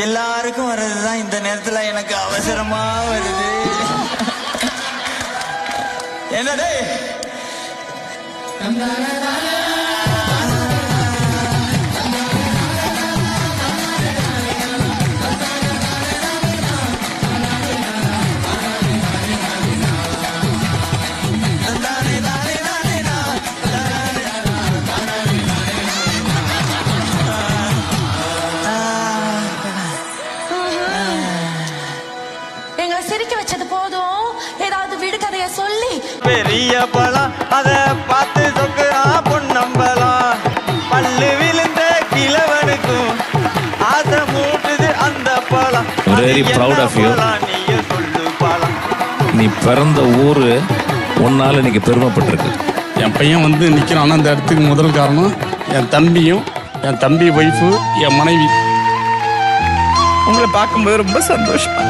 எல்லாருக்கும் வர்றதுதான் இந்த நேரத்துல எனக்கு அவசரமா வருது. என்னடே சிரிக்க வச்சது போதும், ஏதாவது விடுகதைய சொல்லி. பெரிய பழம் அத பார்த்து சொக்குறா பொன்னம்பலம், பல்லு விழுந்த கிழவனுக்கும் ஆசை மூட்டுது அந்த பழம். Very proud of you. நீ சொல்லு பழம். நீ பிறந்த ஊரு உன்னால இன்னைக்கு பெருமைப்பட்டிருக்கு. என் பையன் வந்து நிற்கிறான் அந்த இடத்துக்கு முதல் காரணம் என் தம்பியும், என் தம்பி ஒய்ஃபு, என் மனைவி. உங்களை பார்க்கும்போது ரொம்ப சந்தோஷமா